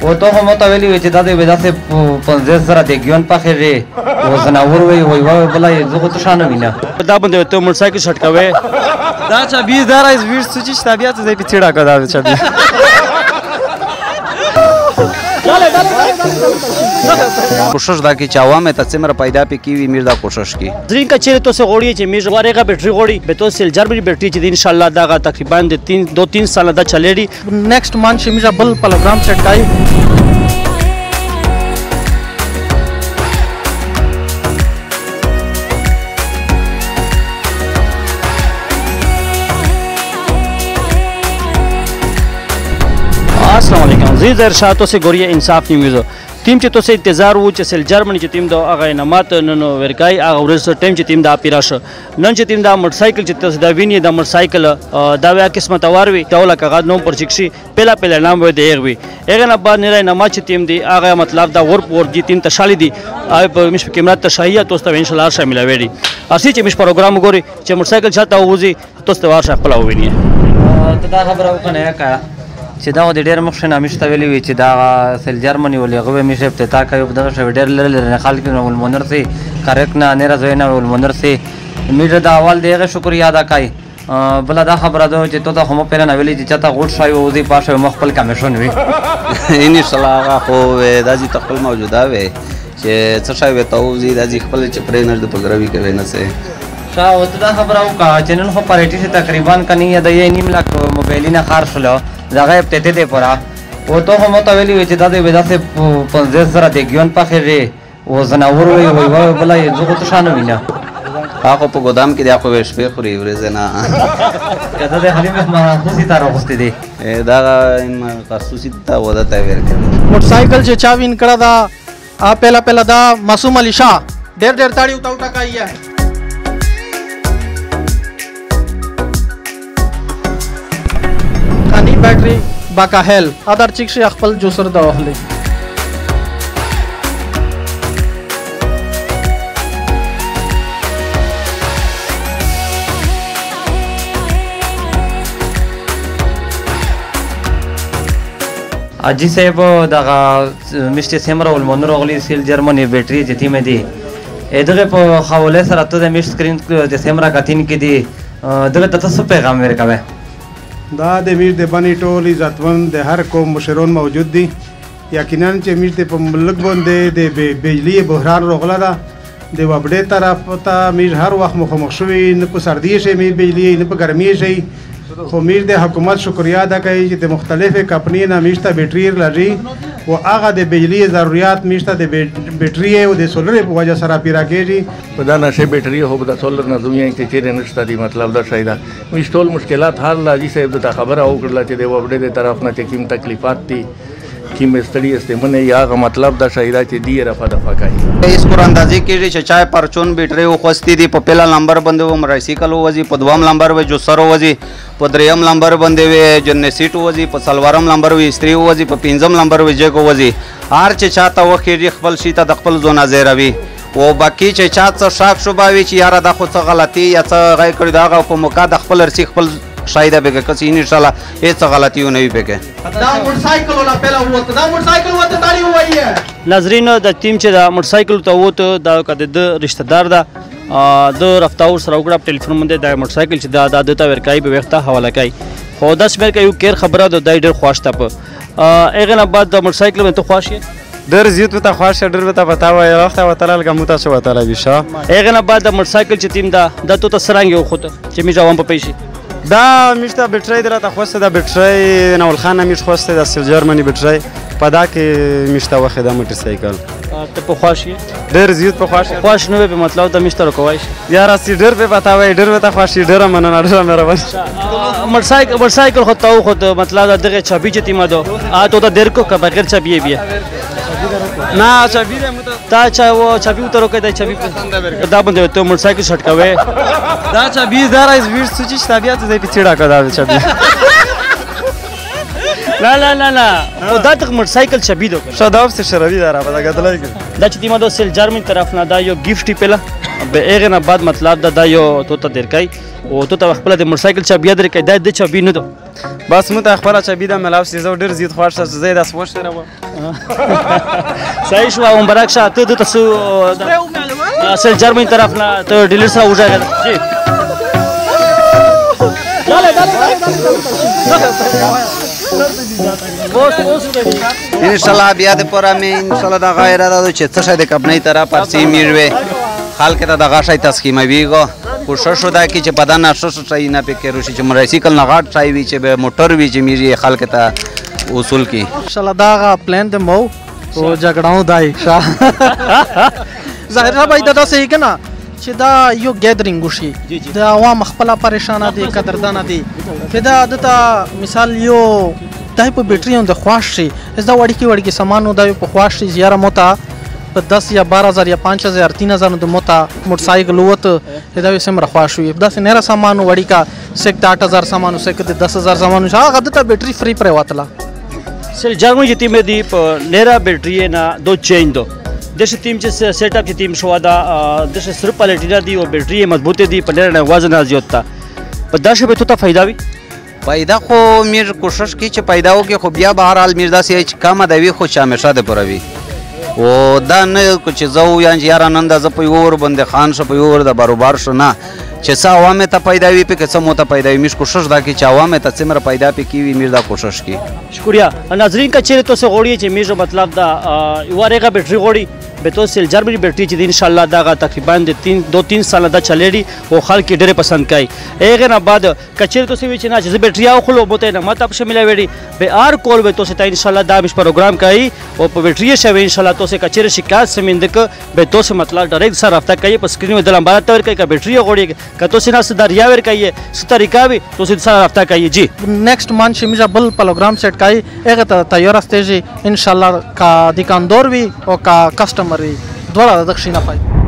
او ته هم ته ویلی چې دا د داسې 50 سره د ګیون پخېږي او زناور وي وای بلا زه خو ته شانه وینه دا باندې ته موټرسایکل شټکوي دا چابي دار از ویش سوچش طبیعت زای پیچیدا کدا چابي کوشش دا کی چې عوام ته څومره پیدا پې کیوي میر دا کوشش کی درین کا چیرې تو سے غوړی چې میژ وارېغه بیټری غوړی به تو سیل جرمنی بیټری چې ان شاء الله دا تقریبا د 2-3 سال دا چلیږي نیکسٹ مان چې میژ بل پروګرام سیټ کای السلام علیکم زی ارشاد تو سے گوریا انصاف نیوز ټیم چې تاسو انتظار وو چې سیل جرمنی چې ټیم دا هغه نمات نن ورکای هغه ورس ټیم چې ټیم دا پیراشه نن چې ټیم دا موټرسایکل چې تاسو دا ویني دا موټرسایکل دا ویا قسمت وروي ټوله کاغذ نوم پر چکشي پهلا نام و دی هغه هغه نه بعد نه نمات چې ټیم دی هغه مطلب دا ور دي ټیم تشالي دي په مش کیمرات تشایه تاسو ته ان شاء الله شامل وي اسی چې مش پروګرام ګوري چې موټرسایکل چاته وځي تاسو ته ورشه خپل ویني ته دا خبره وکنه کا چې دا د ډېر مخ شنه مشته ویلي وي چې دا سیل جرمنی ولې غوې مشه افتتاح کوي په دغه شو ډېر لري خلک نو المنر سي کریکټ نه نه راځي نه المنر سي میډیا دا اول دغه شکریا ادا کوي بل دا خبره ده چې ته هم په نه ویلي چې چاته غوټ شای او دې پاشه مخبل کمیشن وي ان شاء الله خو د دې تخپل موجوده وي چې څه شای وته او دې خپل چې پرې نه د پګروي کوي نه سي شاو ته دا خبره وکړه چې نن خو پارټي سے تقریبا کني د یې نیم لاک موبایلینه خار شلو دغه ابتدی دی پورا او ته هم ته ویلی چې دا د داسې 50 سره د ګیون پخېږي او زناور وي وای بلا زه خو ته شانه وینه هغه په ګودام کې د خو شپې خوري ورځ نه کدا د حلیم خصوصي تار غوستې دي دا خصوصي تا ودا ته ورکړي موټرسایکل چې چا وین کړه دا پهلا دا معصوم علي شاه ډېر تاړي وټا کایه کانی بیٹری باکاهل ادر چیک شي خپل جوسر دا وهلي اجي صاحب دغه مشته سیمره ولمنور غلي سیل جرمنی بیټری جتی مې دي دغه په حواله سره ته د مش سکرین د سیمره کاتین کې دي دغه تاسو پیغام ورکوي دا د میر د باندې ټول عزتمن د هر قوم مشرون موجود دي یقینا چې میر په ملک باندې د بجلی بحران راغله ده د وبډې طرف ته میر هر وخت مخامخ شوی نه په سردی شي میر بجلی نه په ګرمي شي خو میر د حکومت شکریا ادا کوي چې د مختلفه کمپنی نه میشته بیټری لري او هغه د بجلی ضرورت میشته د بیټری او د سولر په وجه سره پیرا کېږي په دا نشه بیټری هو د سولر نه دنیا کې چیرې نشته دی مطلب دا شایدا مشتول مشکلات حل راځي صاحب د خبره او کړل چې د وبډې د طرف نه چې کوم تکلیفات دي کی مستری استمنه یا مطلب دا شایدا چې دی رفع دفع کوي اس کو اندازې کېږي چې چای پرچون بیټری او خوستي دي په پهلا نمبر باندې و موټرسایکل وځي په دوام نمبر و جو سر وځي په دریم نمبر باندې و جن سیټ وځي په سلوارم نمبر و استری وځي په پنځم نمبر و جګو وځي هر چې چاته وخېږي خپل شي ته د خپل زونه زیروي او باقي چې چا څه شاک شوباوي چې یاره دا خو څه غلطي یا څه غي کړی دا په موقع د خپل ارسي خپل شاید به کسي ان شاء الله هیڅ غلطي نه وي پکې دا موټرسایکل ولا پهلا وته دا موټرسایکل وته تاړي وایي ناظرین د ټیم چې دا موټرسایکل ته وته دا کده د رشتہ دار دا د رفتاور سره وګړه ټلیفون باندې دا موټرسایکل چې دا د ورکای به وخته حواله کوي خو دا سمیر کوي کیر خبره د ډېر خوښ ته اغه نه بعد د موټرسایکل باندې خوښ در زیات ته خوښ ډېر ته پتا وای وخت وتل لګم تاسو وتل بشه اغه نه بعد د موټرسایکل چې ټیم دا د تو سرنګ یو خو ته چې می جواب په پیسې دا میشته بیټری درته خوسته د بیټری نو الخانه میش خوسته د سیل جرمنی بیټری په دا کې میشته وخت د موټرسایکل ته په خوښ ډېر زیات په خوښ نه به مطلب د مشتر کوای یار اسی ډېر په پتا وای ډېر ته خوښ ډېر مننه ډېر مهربان موټرسایکل خو ته خو مطلب دغه چابي چې تیمه دو ته د دیر کو بغیر چابي بیا نه چابي تا چا و چابي وترو کې د چابي دا باندې ته موټرسایکل شټکوي دا چابي دار از ویش سوچش طبیعت زای پیچیدا کدا چابي لا او دا ته موټرسایکل چابي دو شاداب سے شروی دار په دا غدلای دا چې تیمه دو سیل جرمنی طرف نه دا یو گیفټ پیلا به هغه نه بعد مطلب دا یو تو ته درکای او تو ته خپل د موټر سایکل چابي درکای دا د چابي نه دو بس مو ته خپل چابي د ملاو سي زو ډیر زیات خوښ شه زه د سوچ سره و صحیح شو او برعکس ته د تاسو اصل جرمني طرف نه ته ډیلر سره وځه جی انشالله بیا د پوره مې انشالله دغه اراده ده چې څه شی د کمپنۍ طرف پرسې میروي خلک ته دغه شی تسخیموي کوشش ودا کی چې بدن اشش شي نه پکې روشي چې موټرسایکل نه غاټ شي وي چې موټر وي چې میږي خلک ته اصول کی انشالله دا پلان ته مو او جګړاو دای ظاهر را باید دا صحیح کنه چې دا یو ګیدرینګ وشي د عوام خپل پریشانه دي قدردان دي کدا دته مثال یو دای په بیټریو د خواش شي از دا وړي کې سامانو دای په خواش شي زیاره موتا په 10 یا 12000 یا 5000 3000 د موتا موټر سایکل وته دا سم رخواش وي دا نه را سامانو وړي کا سک 8000 سامانو سک 10000 سامانو هغه دته بیټری فری پر واتلا سر جرمني چې تیم دی په نیرا بیټری نه دو چینج دو دغه ټیم چې سیټ اپ چې ټیم شو دا دغه سر پالټینا دی او بیټری مضبوطه دی په لرنه وزن زیات تا په داشه به ته فائدہ وي پیدا خو میر کوشش کی چې پیدا وکي خو بیا به هر حال میر داسې چې کم دی خو چې همیشه د پروي او دا نه چې زو یا یار نن د ز په اور باندې خان شو په اور د باروبار شو نه چې څه عوامه ته پیدا وي په څه مو ته پیدا وي مش کوشش دا کی چې عوامه ته څمره پیدا پې کی وي میر دا کوشش کی شکریہ ناظرین کا چیرې تو سے غوړی چې میر مطلب دا وارېغه بیټری غوړی به تو سیل جرمني بیټری چې ان شاء الله دا تقریبا د 2-3 سال دا چلېږي او خلک ډېر پسند کوي هغه نه بعد کچېر تو سوي چې نه چې بیټری او خلو بوته نه ماته په شامل وړي به ار کول به تو سه ان شاء الله دا مش پروګرام کوي او په بیټری شوي ان شاء الله تو سه کچېر شکایت سمندک به تو سه مطلب ډایرکټ سره رابطه کوي په سکرین د لمبا تور کوي کا بیټری غوړي کا تو سه نه سداریا ور کوي ست طریقہ به تو سه سره رابطه کوي جی نیکسٹ مان شمیجا بل پروګرام سیټ کوي هغه ته تیار استېږي ان شاء الله کا دکاندار وي او کا کسٹمر وي دوړه د دښینه پای